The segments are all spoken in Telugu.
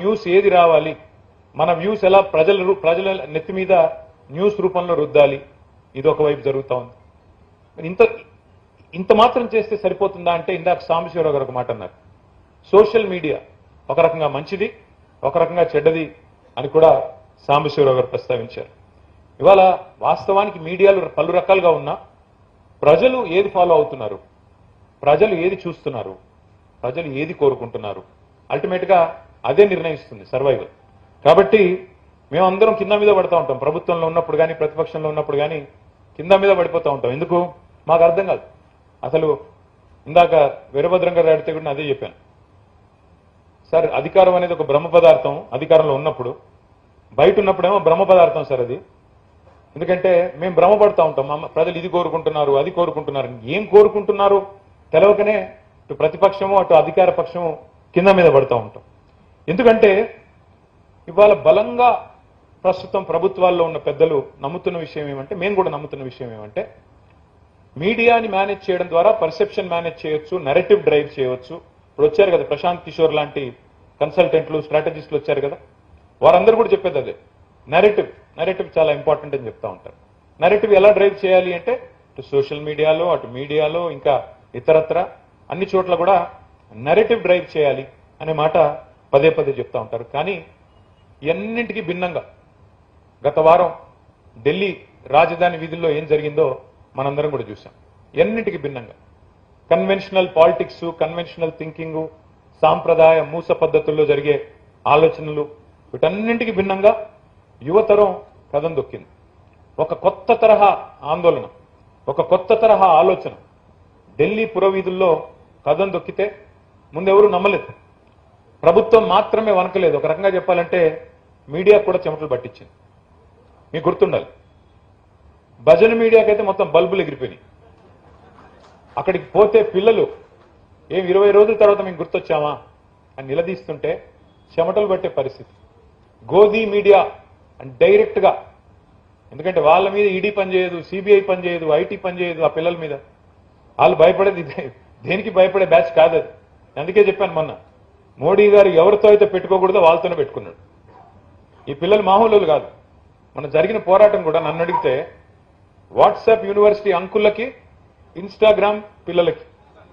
న్యూస్ ఏది రావాలి, మన వ్యూస్ ఎలా ప్రజల నెత్తి మీద న్యూస్ రూపంలో రుద్దాలి, ఇది ఒకవైపు జరుగుతూ ఉంది. ఇంత మాత్రం చేస్తే సరిపోతుందా అంటే ఇందాక సాంబశివరావు గారు ఒక మాట అన్నారు. సోషల్ మీడియా ఒక రకంగా మంచిది, ఒక రకంగా చెడ్డది అని కూడా సాంబశివరావు గారు ప్రస్తావించారు. ఇవాళ వాస్తవానికి మీడియాలు పలు రకాలుగా ఉన్నా ప్రజలు ఏది ఫాలో అవుతున్నారు, ప్రజలు ఏది చూస్తున్నారు, ప్రజలు ఏది కోరుకుంటున్నారు, అల్టిమేట్ గా అదే నిర్ణయిస్తుంది సర్వైవల్. కాబట్టి మేమందరం కింద మీద పడుతూ ఉంటాం. ప్రభుత్వంలో ఉన్నప్పుడు కానీ ప్రతిపక్షంలో ఉన్నప్పుడు కానీ కింద మీద పడిపోతూ ఉంటాం. ఎందుకు మాకు అర్థం కాదు. అసలు ఇందాక వీరభద్రం గారు అడిగితే కూడా అదే చెప్పాను. సార్ అధికారం అనేది ఒక బ్రహ్మ పదార్థం, అధికారంలో ఉన్నప్పుడు, బయట ఉన్నప్పుడేమో బ్రహ్మ పదార్థం సార్ అది. ఎందుకంటే మేము భ్రమపడుతూ ఉంటాం, ప్రజలు ఇది కోరుకుంటున్నారు అది కోరుకుంటున్నారు. ఏం కోరుకుంటున్నారు తెలవకనే అటు ప్రతిపక్షము అటు అధికార పక్షము కింద మీద పడుతూ ఉంటాం. ఎందుకంటే ఇవాళ బలంగా ప్రస్తుతం ప్రభుత్వాల్లో ఉన్న పెద్దలు నమ్ముతున్న విషయం ఏమంటే, మేము కూడా నమ్ముతున్న విషయం ఏమంటే, మీడియాని మేనేజ్ చేయడం ద్వారా పర్సెప్షన్ మేనేజ్ చేయొచ్చు, నెరేటివ్ డ్రైవ్ చేయవచ్చు. ఇప్పుడు వచ్చారు కదా ప్రశాంత్ కిషోర్ లాంటి కన్సల్టెంట్లు, స్ట్రాటజిస్టులు వచ్చారు కదా, వారందరూ కూడా చెప్పేది అదే. నెరేటివ్ చాలా ఇంపార్టెంట్ అని చెప్తా ఉంటారు. నెరేటివ్ ఎలా డ్రైవ్ చేయాలి అంటే అటు సోషల్ మీడియాలో, అటు మీడియాలో, ఇంకా ఇతరత్ర అన్ని చోట్ల కూడా నెరేటివ్ డ్రైవ్ చేయాలి అనే మాట పదే పదే చెప్తా ఉంటారు. కానీ ఎన్నింటికి భిన్నంగా గత వారం ఢిల్లీ రాజధాని వీధుల్లో ఏం జరిగిందో మనందరం కూడా చూసాం. ఎన్నింటికి భిన్నంగా కన్వెన్షనల్ పాలిటిక్స్, కన్వెన్షనల్ థింకింగ్, సాంప్రదాయ మూస పద్ధతుల్లో జరిగే ఆలోచనలు, వీటన్నింటికి భిన్నంగా యువతరం కదం దొక్కింది. ఒక కొత్త తరహా ఆందోళన, ఒక కొత్త తరహా ఆలోచన ఢిల్లీ పురవీధుల్లో కదం దొక్కితే ముందెవరూ నమ్మలేదు. ప్రభుత్వం మాత్రమే వనకలేదు, ఒక రకంగా చెప్పాలంటే మీడియా కూడా చెమటలు పట్టించింది. మీకు గుర్తుండాలి, భజన మీడియాకైతే మొత్తం బల్బులు ఎగిరిపోయినాయి. అక్కడికి పోతే పిల్లలు 20 రోజుల తర్వాత మేము గుర్తొచ్చామా అని నిలదీస్తుంటే చెమటలు పట్టే పరిస్థితి. గోధీ మీడియా అని డైరెక్ట్ గా, ఎందుకంటే వాళ్ళ మీద ఈడీ పనిచేయదు, సిబిఐ పనిచేయదు, ఐటీ పనిచేయదు, ఆ పిల్లల మీద వాళ్ళు భయపడేది దేనికి భయపడే బ్యాచ్ కాదు అది. అందుకే చెప్పాను మొన్న, మోడీ గారు ఎవరితో అయితే పెట్టుకోకూడదో వాళ్ళతోనే పెట్టుకున్నాడు. ఈ పిల్లలు మామూలు కాదు. మన జరిగిన పోరాటం కూడా నన్ను అడిగితే వాట్సాప్ యూనివర్సిటీ అంకులకి, ఇన్స్టాగ్రామ్ పిల్లలకి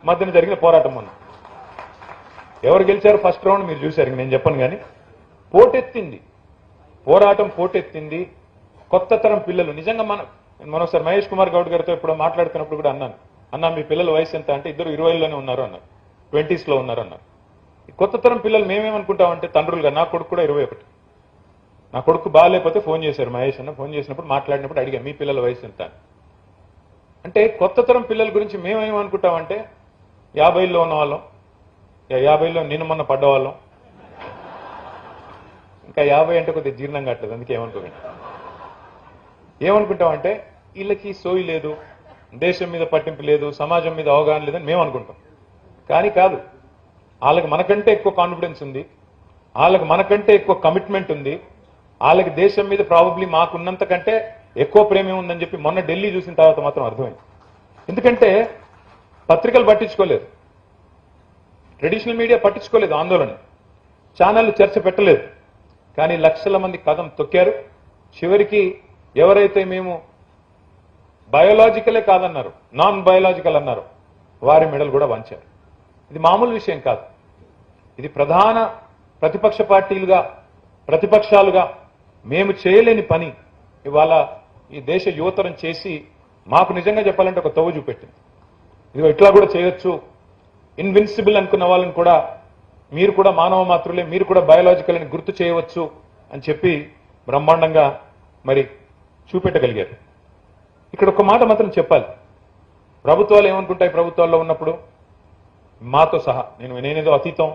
మధ్యన జరిగిన పోరాటం మొన్న. ఎవరు గెలిచారు ఫస్ట్ రౌండ్ మీరు చూశారు, నేను చెప్పను. కానీ పోటెత్తింది పోరాటం, పోటెత్తింది కొత్త తరం పిల్లలు. నిజంగా మనోసారి మహేష్ కుమార్ గౌడ్ గారితో ఇప్పుడు మాట్లాడుతున్నప్పుడు కూడా అన్నా మీ పిల్లల వయసు ఎంత అంటే ఇద్దరు 20లోనే ఉన్నారు అన్నారు, 20s లో ఉన్నారు అన్నారు. కొత్త తరం పిల్లలు మేమేమనుకుంటామంటే తండ్రులుగా, నా కొడుకు కూడా 21, నా కొడుకు బాగాలేకపోతే ఫోన్ చేశారు మహేష్ అన్న. ఫోన్ చేసినప్పుడు మాట్లాడినప్పుడు అడిగా మీ పిల్లల వయసు ఎంత అంటే, కొత్త తరం పిల్లల గురించి మేమేమనుకుంటామంటే 50లో ఉన్న వాళ్ళం, 50లో నిన్న మొన్న పడ్డవాళ్ళం, ఇంకా 50 అంటే కొద్దిగా జీర్ణం కావట్లేదు, అందుకే ఏమనుకుంటామంటే వీళ్ళకి సోయి లేదు, దేశం మీద పట్టింపు లేదు, సమాజం మీద అవగాహన లేదని మేము అనుకుంటాం. కానీ కాదు, వాళ్ళకి మనకంటే ఎక్కువ కాన్ఫిడెన్స్ ఉంది, వాళ్ళకి మనకంటే ఎక్కువ కమిట్మెంట్ ఉంది, వాళ్ళకి దేశం మీద ప్రాబబ్లీ మాకున్నంత కంటే ఎక్కువ ప్రేమ ఉందని చెప్పి మొన్న ఢిల్లీ చూసిన తర్వాత మాత్రం అర్థమైంది. ఎందుకంటే పత్రికలు పట్టించుకోలేదు, ట్రెడిషనల్ మీడియా పట్టించుకోలేదు, ఆందోళన ఛానళ్లు చర్చ పెట్టలేదు. కానీ లక్షల మంది కదం తొక్కారు. చివరికి ఎవరైతే మేము బయోలాజికలే కాదన్నారు, నాన్ బయోలాజికల్ అన్నారు, వారి మెడలు కూడా వంచారు. ఇది మామూలు విషయం కాదు. ఇది ప్రధాన ప్రతిపక్ష పార్టీలుగా, ప్రతిపక్షాలుగా మేము చేయలేని పని ఇవాళ ఈ దేశ యువతరం చేసి మాకు నిజంగా చెప్పాలంటే ఒక తవ్వు చూపెట్టింది. ఇదిగో ఇట్లా కూడా చేయొచ్చు, ఇన్విన్సిబుల్ అనుకున్న వాళ్ళని కూడా మీరు కూడా మానవ మాతృలే, మీరు కూడా బయోలాజికల్ అని గుర్తు చేయవచ్చు అని చెప్పి బ్రహ్మాండంగా మరి చూపెట్టగలిగారు. ఇక్కడ ఒక మాట మాత్రం చెప్పాలి, ప్రభుత్వాలు ఏమనుకుంటాయి, ప్రభుత్వాల్లో ఉన్నప్పుడు మాతో సహా, నేనేదో అతీతం,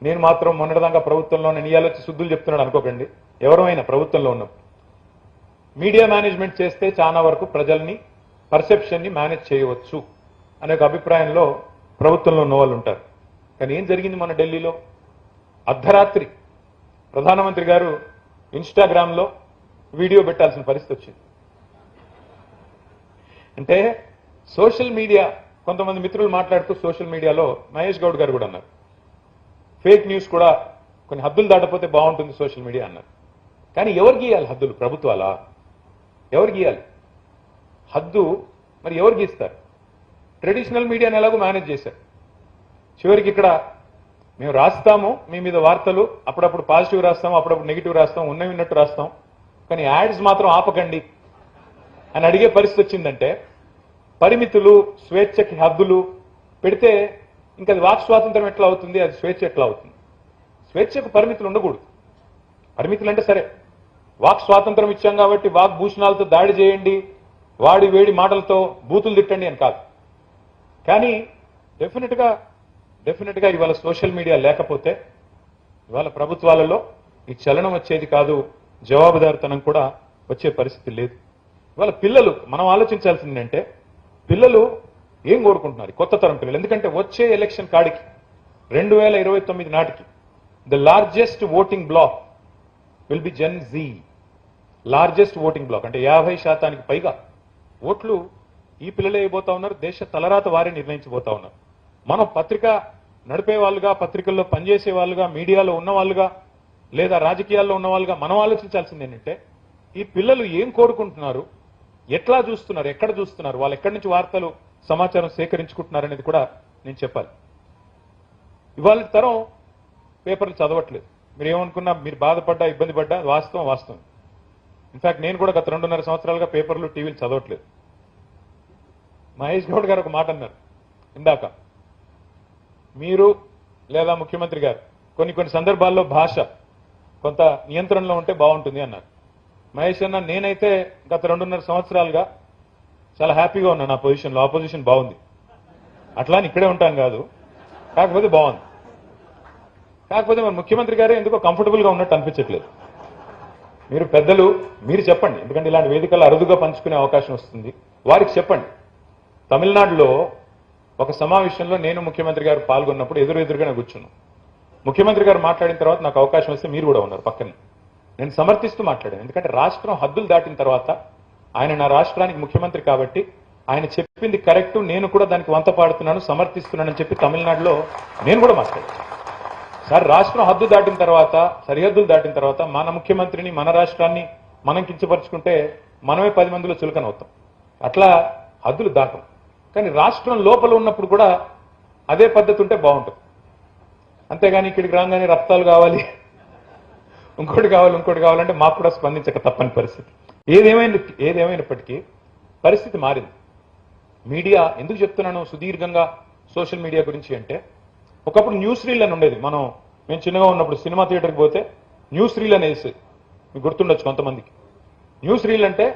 నేను మాత్రం మొన్నటిదాకా ప్రభుత్వంలో నేను ఇయాలొచ్చి శుద్ధులు చెప్తున్నాడు అనుకోకండి. ఎవరైనా ప్రభుత్వంలో ఉన్నప్పుడు మీడియా మేనేజ్మెంట్ చేస్తే చాలా వరకు ప్రజల్ని, పర్సెప్షన్ని మేనేజ్ చేయవచ్చు అనే ఒక అభిప్రాయంలో ప్రభుత్వంలో ఉన్న వాళ్ళు ఉంటారు. కానీ ఏం జరిగింది మన ఢిల్లీలో? అర్ధరాత్రి ప్రధానమంత్రి గారు ఇన్స్టాగ్రామ్లో వీడియో పెట్టాల్సిన పరిస్థితి వచ్చింది. అంటే సోషల్ మీడియా, కొంతమంది మిత్రులు మాట్లాడుతూ సోషల్ మీడియాలో మహేష్ గౌడ్ గారు కూడా అన్నారు, ఫేక్ న్యూస్ కూడా కొన్ని హద్దులు దాటపోతే బాగుంటుంది సోషల్ మీడియా అన్నారు. కానీ ఎవరు గీయాలి హద్దులు? ప్రభుత్వాలా? ఎవరు గీయాలి హద్దు? మరి ఎవరు గీస్తారు? ట్రెడిషనల్ మీడియాని ఎలాగో మేనేజ్ చేశారు. చివరికి ఇక్కడ మేము రాస్తాము మీ మీద వార్తలు, అప్పుడప్పుడు పాజిటివ్ రాస్తాం, అప్పుడప్పుడు నెగిటివ్ రాస్తాం, ఉన్నవి ఉన్నట్టు రాస్తాం, కానీ యాడ్స్ మాత్రం ఆపకండి అని అడిగే పరిస్థితి వచ్చిందంటే పరిమితులు, స్వేచ్ఛకి హద్దులు పెడితే ఇంకా అది వాక్ స్వాతంత్రం ఎట్లా అవుతుంది? అది స్వేచ్ఛ ఎట్లా అవుతుంది? స్వేచ్ఛకు పరిమితులు ఉండకూడదు. పరిమితులు అంటే సరే, వాక్ స్వాతంత్రం ఇచ్చాం కాబట్టి వాక్ భూషణాలతో దాడి చేయండి, వాడి వేడి మాటలతో బూతులు తిట్టండి అని కాదు. కానీ డెఫినెట్ గా ఇవాళ సోషల్ మీడియా లేకపోతే ఇవాళ ప్రభుత్వాలలో ఈ చలనం వచ్చేది కాదు, జవాబుదారితనం కూడా వచ్చే పరిస్థితి లేదు. ఇవాళ పిల్లలు మనం ఆలోచించాల్సింది అంటే పిల్లలు ఏం కోరుకుంటున్నారు, కొత్త తరం పిల్లలు? ఎందుకంటే వచ్చే ఎలక్షన్ కాడికి 2029 నాటికి the largest voting bloc will be Gen Z. Largest voting bloc అంటే 50% పైగా ఓట్లు ఈ పిల్లలే అయిపోతా ఉన్నారు. దేశ తలరాత వారే నిర్ణయించబోతా ఉన్నారు. మనం పత్రిక నడిపే వాళ్ళుగా, పత్రికల్లో పనిచేసే వాళ్ళుగా, మీడియాలో ఉన్న వాళ్ళుగా, లేదా రాజకీయాల్లో ఉన్న వాళ్ళుగా మనం ఆలోచించాల్సింది ఏంటంటే ఈ పిల్లలు ఏం కోరుకుంటున్నారు, ఎట్లా చూస్తున్నారు, ఎక్కడ చూస్తున్నారు, వాళ్ళు ఎక్కడి నుంచి వార్తలు సమాచారం సేకరించుకుంటున్నారు అనేది కూడా నేను చెప్పాలి. ఇవాళ తరం పేపర్లు చదవట్లేదు. మీరు ఏమనుకున్నా, మీరు బాధపడ్డా, ఇబ్బంది పడ్డా, వాస్తవం. ఇన్ఫాక్ట్ నేను కూడా గత 2.5 సంవత్సరాలుగా పేపర్లు, టీవీలు చదవట్లేదు. మహేష్ గౌడ్ గారు ఒక మాట అన్నారు ఇందాక, మీరు లేదా ముఖ్యమంత్రి గారు కొన్ని సందర్భాల్లో భాష కొంత నియంత్రణలో ఉంటే బాగుంటుంది అన్నారు. మహేష్ అన్న, నేనైతే గత 2.5 సంవత్సరాలుగా చాలా హ్యాపీగా ఉన్నాను నా పొజిషన్లో. ఆపోజిషన్ బాగుంది, అట్లా అని ఇక్కడే ఉంటాను కాదు, కాకపోతే బాగుంది. కాకపోతే మరి ముఖ్యమంత్రి గారే ఎందుకో కంఫర్టబుల్గా ఉన్నట్టు అనిపించట్లేదు. మీరు పెద్దలు, మీరు చెప్పండి, ఎందుకంటే ఇలాంటి వేదికలు అరుదుగా పంచుకునే అవకాశం వస్తుంది, వారికి చెప్పండి. తమిళనాడులో ఒక సమావేశంలో నేను ముఖ్యమంత్రి గారు పాల్గొన్నప్పుడు ఎదురుగానే కూర్చున్నాను. ముఖ్యమంత్రి గారు మాట్లాడిన తర్వాత నాకు అవకాశం వస్తే మీరు కూడా ఉన్నారు పక్కన. నేను సమర్థిస్తూ మాట్లాడాను. ఎందుకంటే రాష్ట్రం హద్దులు దాటిన తర్వాత ఆయన నా రాష్ట్రానికి ముఖ్యమంత్రి కాబట్టి ఆయన చెప్పింది కరెక్ట్, నేను కూడా దానికి వంత పాడుతున్నాను, సమర్థిస్తున్నానని చెప్పి తమిళనాడులో నేను కూడా మాట్లాడాను. సార్, రాష్ట్రం హద్దు దాటిన తర్వాత, సరిహద్దులు దాటిన తర్వాత మన ముఖ్యమంత్రిని, మన రాష్ట్రాన్ని మనం కించపరుచుకుంటే మనమే 10 మందిలో చులకన అవుతాం. అట్లా హద్దులు దాటం. కానీ రాష్ట్రం లోపల ఉన్నప్పుడు కూడా అదే పద్ధతి ఉంటే బాగుంటుంది. అంతేగాని ఇక్కడికి రాగానే రక్తాలు కావాలి, ఇంకోటి కావాలంటే మాకు కూడా స్పందించక తప్పని పరిస్థితి. ఏదేమైనప్పటికీ పరిస్థితి మారింది. మీడియా ఎందుకు చెప్తున్నాను సుదీర్ఘంగా సోషల్ మీడియా గురించి అంటే, ఒకప్పుడు న్యూస్ రీల్ అని ఉండేది. మేము చిన్నగా ఉన్నప్పుడు సినిమా థియేటర్కి పోతే న్యూస్ రీల్ అనేసి మీకు గుర్తుండొచ్చు కొంతమందికి. న్యూస్ రీల్ అంటే